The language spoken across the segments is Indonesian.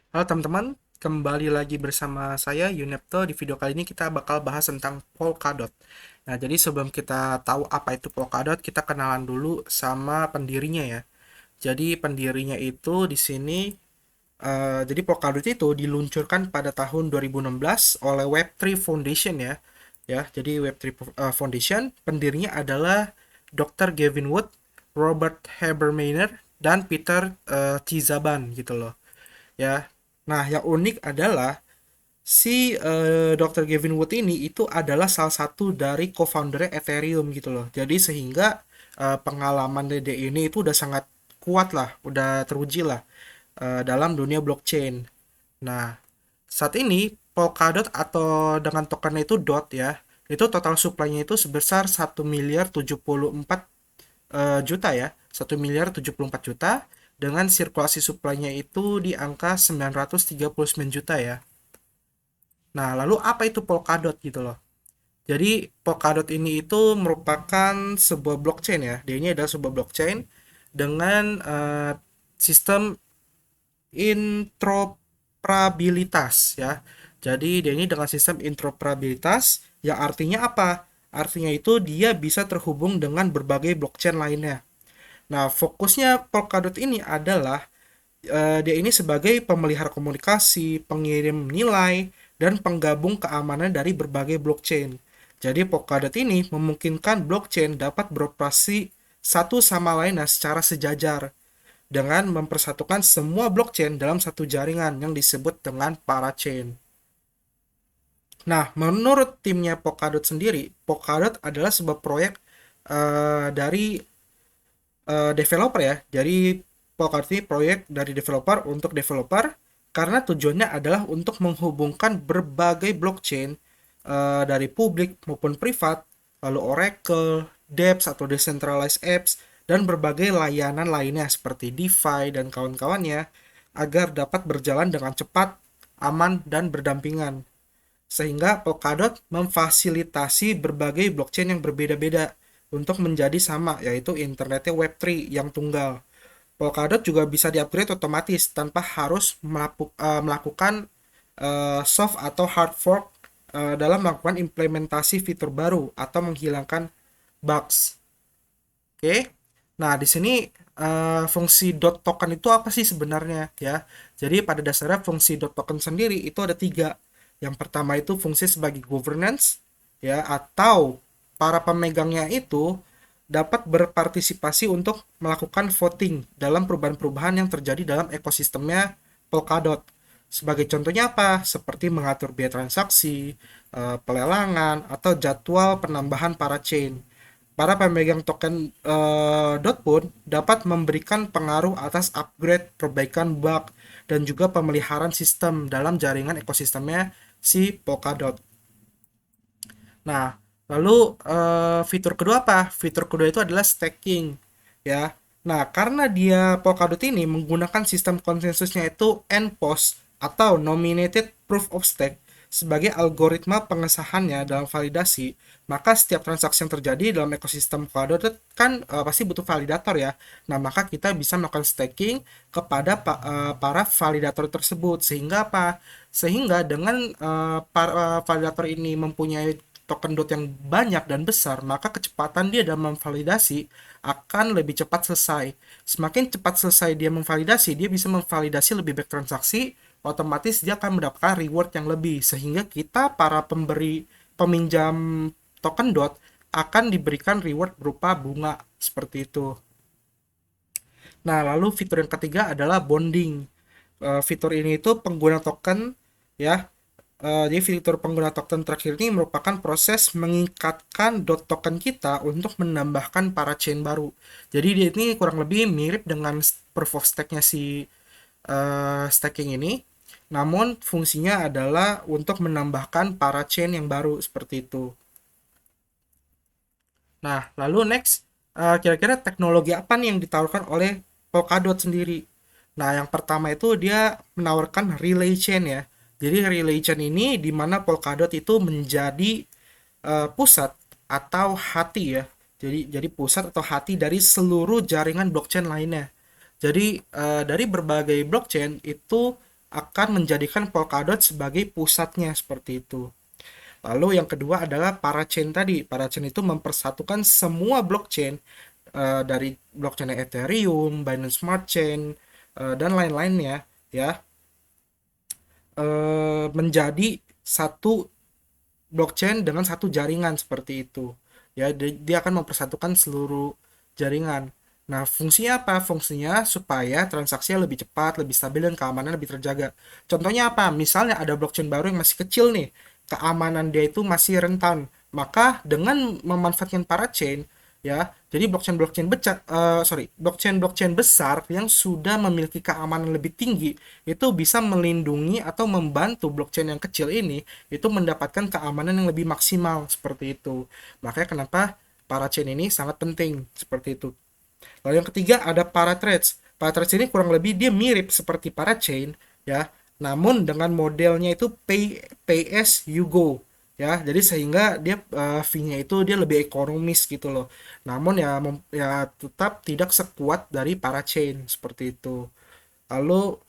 Halo teman-teman, kembali lagi bersama saya Yunepto. Di video kali ini kita bakal bahas tentang Polkadot. Nah, jadi sebelum kita tahu apa itu Polkadot, kita kenalan dulu sama pendirinya ya. Jadi pendirinya itu di sini, jadi Polkadot itu diluncurkan pada tahun 2016 oleh Web3 Foundation ya. Ya, jadi Web3 Foundation pendirinya adalah Dr. Gavin Wood, Robert Habermeyer, dan Peter Tizaban gitu loh ya. Nah, yang unik adalah si Dr. Gavin Wood ini itu adalah salah satu dari co-founder Ethereum gitu loh. Jadi sehingga pengalaman Dede ini itu udah sangat kuat lah, udah teruji lah dalam dunia blockchain. Nah, saat ini Polkadot atau dengan tokennya itu DOT ya, itu total supply-nya itu sebesar 1,074 juta ya, 1,074 juta dengan sirkulasi supply-nya itu di angka 939 juta ya. Nah, lalu apa itu Polkadot gitu loh. Jadi Polkadot ini itu merupakan sebuah blockchain ya. Dia ini adalah sebuah blockchain dengan sistem interoperabilitas ya. Jadi dia ini dengan sistem interoperabilitas yang artinya apa? Artinya itu dia bisa terhubung dengan berbagai blockchain lainnya. Nah, fokusnya Polkadot ini adalah dia ini sebagai pemelihara komunikasi, pengirim nilai, dan penggabung keamanan dari berbagai blockchain. Jadi Polkadot ini memungkinkan blockchain dapat beroperasi satu sama lainnya secara sejajar dengan mempersatukan semua blockchain dalam satu jaringan yang disebut dengan parachain. Nah, menurut timnya Polkadot sendiri, Polkadot adalah sebuah proyek dari developer ya. Jadi Polkadot ini proyek dari developer untuk developer karena tujuannya adalah untuk menghubungkan berbagai blockchain dari publik maupun privat, lalu Oracle, dApps atau decentralized apps dan berbagai layanan lainnya seperti DeFi dan kawan-kawannya agar dapat berjalan dengan cepat, aman dan berdampingan. Sehingga Polkadot memfasilitasi berbagai blockchain yang berbeda-beda untuk menjadi sama, yaitu internetnya Web3 yang tunggal. Polkadot juga bisa di-upgrade otomatis tanpa harus melakukan soft atau hard fork dalam melakukan implementasi fitur baru atau menghilangkan bugs. Oke. Nah, di sini fungsi dot token itu apa sih sebenarnya ya? Jadi pada dasarnya fungsi dot token sendiri itu ada tiga. Yang pertama itu fungsi sebagai governance ya, atau para pemegangnya itu dapat berpartisipasi untuk melakukan voting dalam perubahan-perubahan yang terjadi dalam ekosistemnya Polkadot. Sebagai contohnya apa? Seperti mengatur biaya transaksi, pelelangan, atau jadwal penambahan para chain. Para pemegang token DOT pun dapat memberikan pengaruh atas upgrade, perbaikan bug, dan juga pemeliharaan sistem dalam jaringan ekosistemnya si Polkadot. Nah, lalu fitur kedua apa? Fitur kedua itu adalah staking, ya. Nah, karena dia Polkadot ini menggunakan sistem konsensusnya itu NPOS atau Nominated Proof of Stake sebagai algoritma pengesahannya dalam validasi, maka setiap transaksi yang terjadi dalam ekosistem Polkadot kan pasti butuh validator ya. Nah, maka kita bisa melakukan staking kepada para validator tersebut sehingga apa? Sehingga dengan para validator ini mempunyai token DOT yang banyak dan besar, maka kecepatan dia dalam memvalidasi akan lebih cepat selesai. Semakin cepat selesai dia memvalidasi, dia bisa memvalidasi lebih banyak transaksi, otomatis dia akan mendapatkan reward yang lebih. Sehingga kita para pemberi peminjam token DOT akan diberikan reward berupa bunga seperti itu. Nah, lalu fitur yang ketiga adalah bonding. Fitur ini itu pengguna token ya. Jadi fitur pengguna token terakhir ini merupakan proses mengikatkan dot token kita untuk menambahkan para chain baru. Jadi dia ini kurang lebih mirip dengan proof of stake-nya si staking ini. Namun fungsinya adalah untuk menambahkan para chain yang baru seperti itu. Nah, lalu next, kira-kira teknologi apa nih yang ditawarkan oleh Polkadot sendiri? Nah, yang pertama itu dia menawarkan relay chain ya. Jadi relay chain ini di mana Polkadot itu menjadi pusat atau hati ya. Jadi pusat atau hati dari seluruh jaringan blockchain lainnya. Jadi dari berbagai blockchain itu akan menjadikan Polkadot sebagai pusatnya seperti itu. Lalu yang kedua adalah parachain tadi. Parachain itu mempersatukan semua blockchain dari blockchain Ethereum, Binance Smart Chain, dan lain-lainnya ya, menjadi satu blockchain dengan satu jaringan seperti itu. Ya, dia akan mempersatukan seluruh jaringan. Nah, fungsinya apa? Fungsinya supaya transaksinya lebih cepat, lebih stabil, dan keamanan lebih terjaga. Contohnya apa? Misalnya ada blockchain baru yang masih kecil nih, keamanan dia itu masih rentan. Maka dengan memanfaatkan parachain, ya, jadi blockchain besar yang sudah memiliki keamanan lebih tinggi itu bisa melindungi atau membantu blockchain yang kecil ini itu mendapatkan keamanan yang lebih maksimal seperti itu. Makanya kenapa parachain ini sangat penting seperti itu. Lalu yang ketiga ada Parathreads. Parathreads ini kurang lebih dia mirip seperti Parachain ya, namun dengan modelnya itu pay as you go ya. Jadi sehingga dia fee-nya itu dia lebih ekonomis gitu loh. Namun ya tetap tidak sekuat dari Parachain seperti itu. Lalu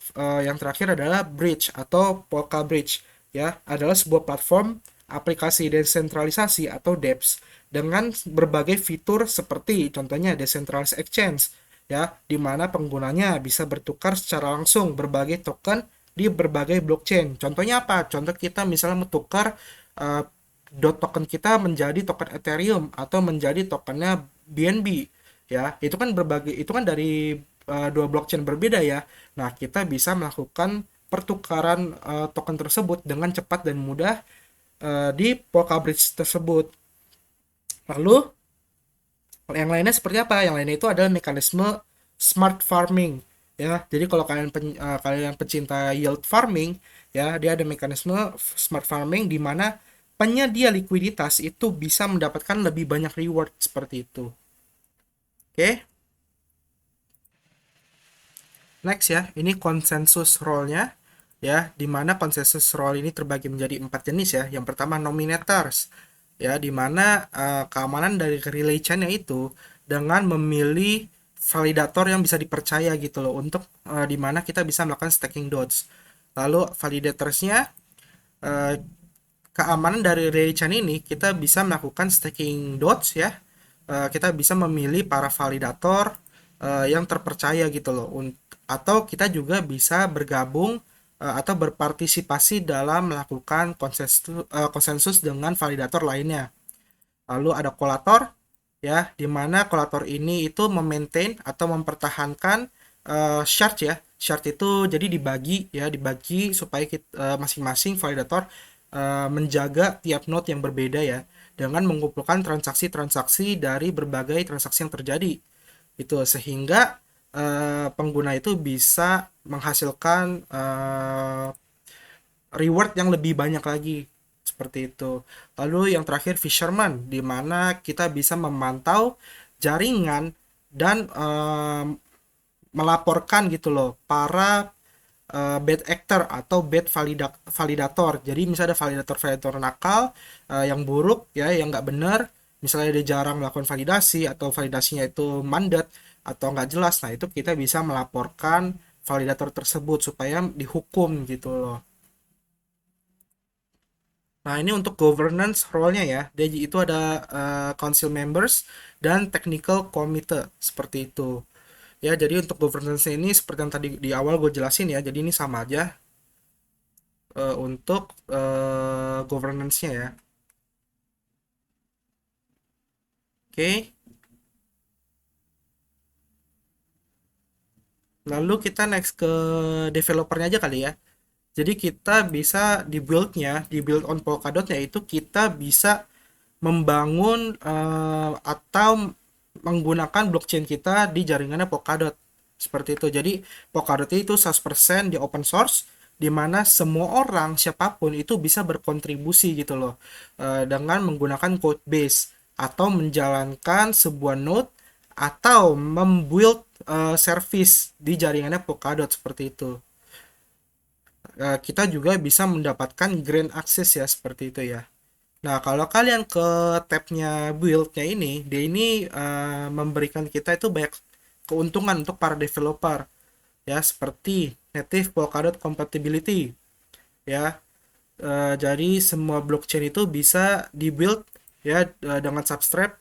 yang terakhir adalah Bridge atau Polka Bridge ya, adalah sebuah platform aplikasi desentralisasi atau DEPS dengan berbagai fitur seperti contohnya decentralized exchange ya, di mana penggunanya bisa bertukar secara langsung berbagai token di berbagai blockchain. Contohnya apa? Contoh kita misalnya menukar uh, dot token kita menjadi token Ethereum atau menjadi tokennya BNB ya. Itu kan dari dua blockchain berbeda ya. Nah, kita bisa melakukan pertukaran token tersebut dengan cepat dan mudah di Polka Bridge tersebut. Lalu yang lainnya seperti apa? Yang lainnya itu adalah mekanisme smart farming ya. Jadi kalau kalian pecinta yield farming ya, dia ada mekanisme smart farming di mana penyedia likuiditas itu bisa mendapatkan lebih banyak reward seperti itu. Oke. Next ya, ini konsensus role-nya ya, di mana konsensus role ini terbagi menjadi 4 jenis ya. Yang pertama nominators ya, di mana keamanan dari relay chain-nya itu dengan memilih validator yang bisa dipercaya gitu loh, untuk di mana kita bisa melakukan staking dots. Lalu validators-nya, keamanan dari relay chain ini kita bisa melakukan staking dots ya. Kita bisa memilih para validator yang terpercaya gitu loh, atau kita juga bisa bergabung atau berpartisipasi dalam melakukan konsensus dengan validator lainnya. Lalu ada kolator ya, di mana kolator ini itu memaintain atau mempertahankan shard ya. Shard itu jadi dibagi supaya masing-masing validator menjaga tiap node yang berbeda ya, dengan mengumpulkan transaksi-transaksi dari berbagai transaksi yang terjadi itu, sehingga pengguna itu bisa menghasilkan reward yang lebih banyak lagi seperti itu. Lalu yang terakhir fisherman, di mana kita bisa memantau jaringan dan melaporkan gitu loh para bad actor atau validator. Jadi misalnya ada validator nakal, yang buruk ya, yang nggak benar, misalnya dia jarang melakukan validasi atau validasinya itu mandat atau nggak jelas. Nah, itu kita bisa melaporkan validator tersebut supaya dihukum gitu loh. Nah, ini untuk governance role-nya ya. Dia itu ada council members dan technical committee seperti itu. Ya, jadi untuk governance ini seperti yang tadi di awal gue jelasin ya. Jadi ini sama aja untuk governance-nya ya. Oke. Lalu kita next ke developernya aja kali ya. Jadi kita bisa di build on Polkadot-nya itu kita bisa membangun atau menggunakan blockchain kita di jaringannya Polkadot. Seperti itu. Jadi Polkadot itu 100% di open source, di mana semua orang siapapun itu bisa berkontribusi gitu loh, dengan menggunakan code base atau menjalankan sebuah node atau membuild service di jaringannya Polkadot seperti itu. Kita juga bisa mendapatkan grant access ya seperti itu ya. Nah, kalau kalian ke tabnya build-nya ini, dia ini memberikan kita itu banyak keuntungan untuk para developer ya, seperti native Polkadot compatibility ya. Jadi semua blockchain itu bisa dibuild ya dengan Substrate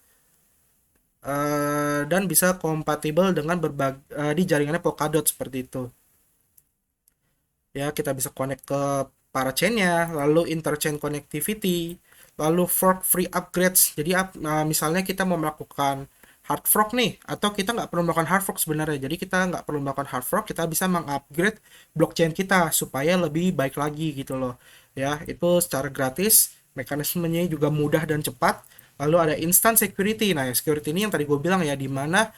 dan bisa kompatibel dengan berbagai di jaringannya Polkadot seperti itu. Ya, kita bisa connect ke para chainnya, lalu interchain connectivity, lalu fork free upgrades. Jadi misalnya kita mau melakukan hard fork nih, atau kita nggak perlu melakukan hard fork sebenarnya. Jadi kita nggak perlu melakukan hard fork, kita bisa mengupgrade blockchain kita supaya lebih baik lagi gitu loh. Ya, itu secara gratis, mekanismenya juga mudah dan cepat. Lalu ada instant security. Nah, security ini yang tadi gue bilang ya, di mana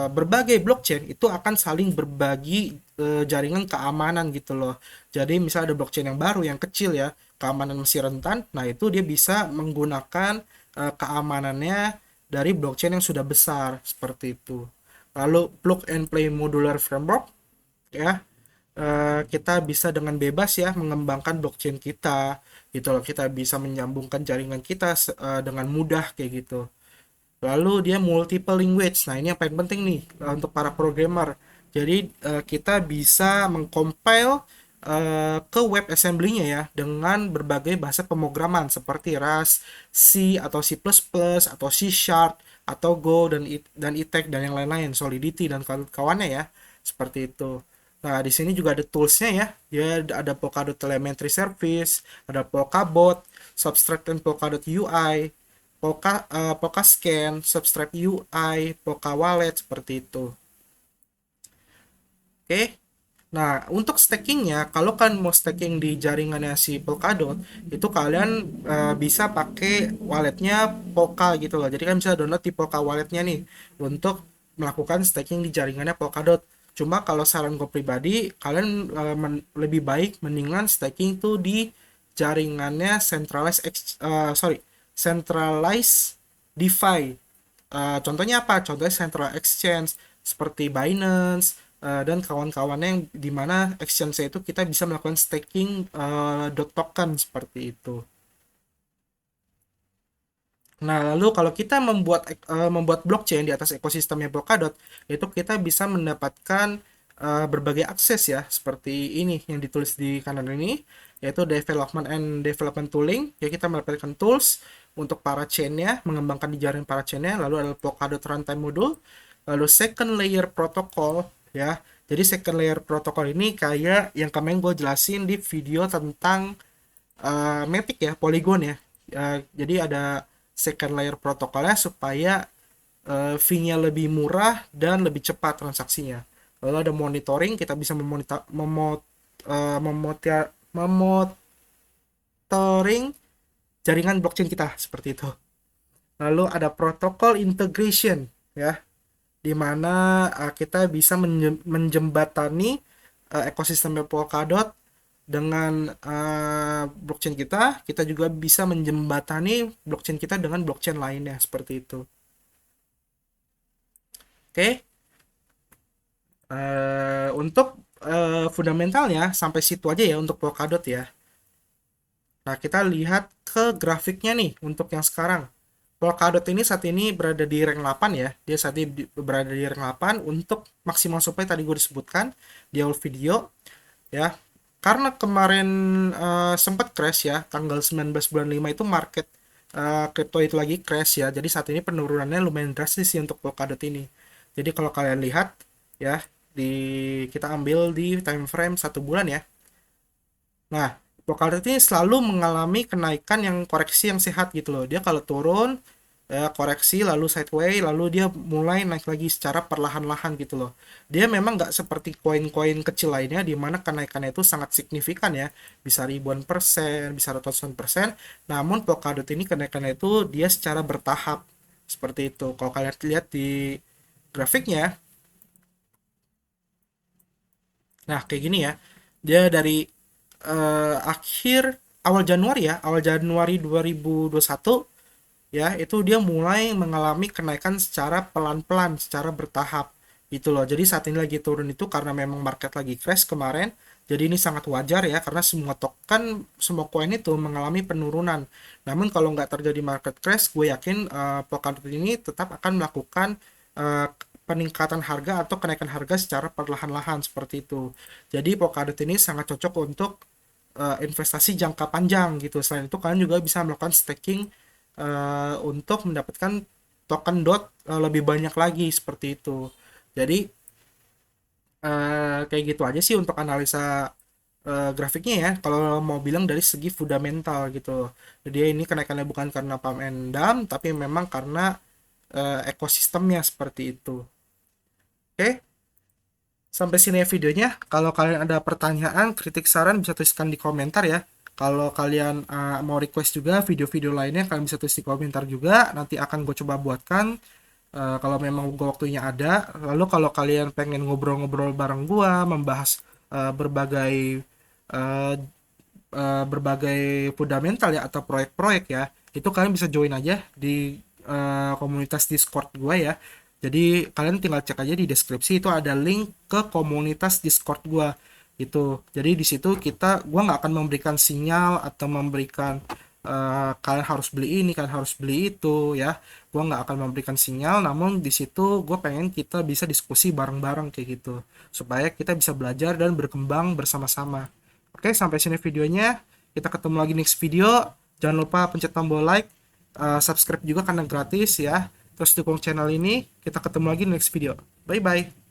berbagai blockchain itu akan saling berbagi jaringan keamanan gitu loh. Jadi misalnya ada blockchain yang baru yang kecil ya, keamanan masih rentan, nah itu dia bisa menggunakan keamanannya dari blockchain yang sudah besar seperti itu. Lalu plug and play modular framework ya, kita bisa dengan bebas ya mengembangkan blockchain kita gitu loh. Kita bisa menyambungkan jaringan kita dengan mudah kayak gitu. Lalu dia multiple language. Nah, ini yang paling penting nih untuk para programmer. Jadi kita bisa mengcompile ke WebAssembly-nya ya dengan berbagai bahasa pemrograman seperti Rust, C atau C++ atau C Sharp atau Go dan ITEC dan yang lain-lain, Solidity dan kawan-kawannya ya. Seperti itu. Nah, di sini juga ada toolsnya ya. Ya, ada Polkadot Telemetry Service, ada Polkabot, Substrate dan Polkadot UI, Polka Scan, Substrate UI, Polka Wallet seperti itu. Oke. Nah, untuk stakingnya, kalau kan mau staking di jaringannya si Polkadot, itu kalian bisa pakai walletnya Polka gitu loh. Jadi kan bisa download di Polka walletnya nih untuk melakukan staking di jaringannya Polkadot. Cuma kalau saran gue pribadi, kalian lebih baik mendingan staking tuh di jaringannya centralized DeFi. Contohnya apa? Contohnya Central Exchange seperti Binance dan kawan-kawannya yang dimana exchange itu kita bisa melakukan staking dot token seperti itu. Nah, lalu kalau kita membuat blockchain di atas ekosistemnya Polkadot, itu kita bisa mendapatkan berbagai akses ya, seperti ini yang ditulis di kanan ini, yaitu development and development tooling. Ya, kita mendapatkan tools untuk para chainnya, mengembangkan di jaringan para chainnya. Lalu ada Polkadot runtime module, lalu second layer protocol ya. Jadi second layer protocol ini kayak yang kemarin gue jelasin di video tentang Matic ya, Polygon ya. Jadi ada second layer protokolnya supaya fee-nya lebih murah dan lebih cepat transaksinya. Lalu ada monitoring, kita bisa memonitoring jaringan blockchain kita seperti itu. Lalu ada protokol integration ya, di mana kita bisa menjembatani ekosistem Polkadot dengan blockchain kita juga bisa menjembatani blockchain kita dengan blockchain lainnya seperti itu. Oke, untuk fundamentalnya sampai situ aja ya untuk Polkadot ya. Nah, kita lihat ke grafiknya nih untuk yang sekarang. Polkadot ini saat ini berada di rank 8 ya. Dia saat ini berada di rank 8 untuk maksimal supply tadi gue disebutkan di awal video ya. Karena kemarin sempat crash ya, tanggal 19 bulan 5 itu market crypto itu lagi crash ya. Jadi saat ini penurunannya lumayan drastis sih untuk Polkadot ini. Jadi kalau kalian lihat ya, kita ambil di time frame 1 bulan ya. Nah, Polkadot ini selalu mengalami kenaikan yang koreksi yang sehat gitu loh. Dia kalau turun ya koreksi lalu sideways lalu dia mulai naik lagi secara perlahan-lahan gitu loh. Dia memang nggak seperti koin-koin kecil lainnya di mana kenaikannya itu sangat signifikan ya, bisa ribuan persen, bisa ratusan persen. Namun Polkadot ini kenaikannya itu dia secara bertahap seperti itu. Kalau kalian lihat di grafiknya, nah kayak gini ya, dia dari awal Januari 2021 ya, itu dia mulai mengalami kenaikan secara pelan-pelan, secara bertahap gitu loh. Jadi saat ini lagi turun itu karena memang market lagi crash kemarin. Jadi ini sangat wajar ya, karena semua token, semua koin itu mengalami penurunan. Namun kalau nggak terjadi market crash, gue yakin Polkadot ini tetap akan melakukan peningkatan harga atau kenaikan harga secara perlahan-lahan seperti itu. Jadi Polkadot ini sangat cocok untuk investasi jangka panjang gitu. Selain itu kalian juga bisa melakukan staking untuk mendapatkan token DOT lebih banyak lagi seperti itu. Jadi kayak gitu aja sih untuk analisa grafiknya ya. Kalau mau bilang dari segi fundamental gitu. Jadi ini kenaikannya bukan karena pump and dump, tapi memang karena ekosistemnya seperti itu. Oke, sampai sini ya videonya. Kalau kalian ada pertanyaan, kritik, saran bisa tuliskan di komentar ya. Kalau kalian mau request juga video-video lainnya, kalian bisa tulis di komentar juga. Nanti akan gue coba buatkan. Kalau memang gue waktunya ada. Lalu kalau kalian pengen ngobrol-ngobrol bareng gue, membahas berbagai eh, berbagai fundamental ya atau proyek-proyek ya, itu kalian bisa join aja di komunitas Discord gue ya. Jadi kalian tinggal cek aja di deskripsi, itu ada link ke komunitas Discord gue itu. Jadi di situ gue nggak akan memberikan sinyal atau memberikan kalian harus beli ini, kalian harus beli itu ya. Gue nggak akan memberikan sinyal, namun di situ gue pengen kita bisa diskusi bareng-bareng kayak gitu, supaya kita bisa belajar dan berkembang bersama-sama. Oke, sampai sini videonya. Kita ketemu lagi next video. Jangan lupa pencet tombol like, subscribe juga karena gratis ya. Terus dukung channel ini. Kita ketemu lagi next video. Bye bye.